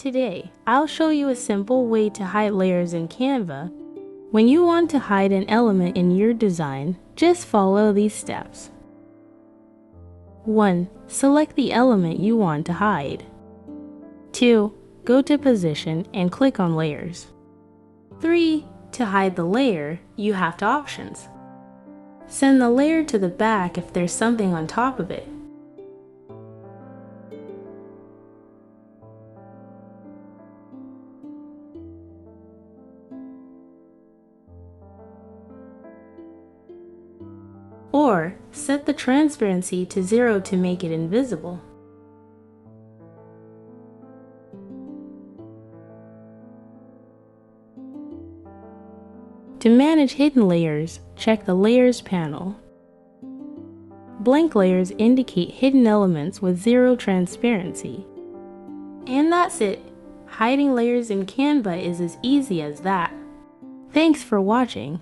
Today, I'll show you a simple way to hide layers in Canva. When you want to hide an element in your design, just follow these steps. 1. Select the element you want to hide. 2. Go to Position and click on Layers. 3. To hide the layer, you have to Options. Send the layer to the back if there's something on top of it. Or, set the transparency to 0 to make it invisible. To manage hidden layers, check the Layers panel. Blank layers indicate hidden elements with 0 transparency. And that's it! Hiding layers in Canva is as easy as that. Thanks for watching.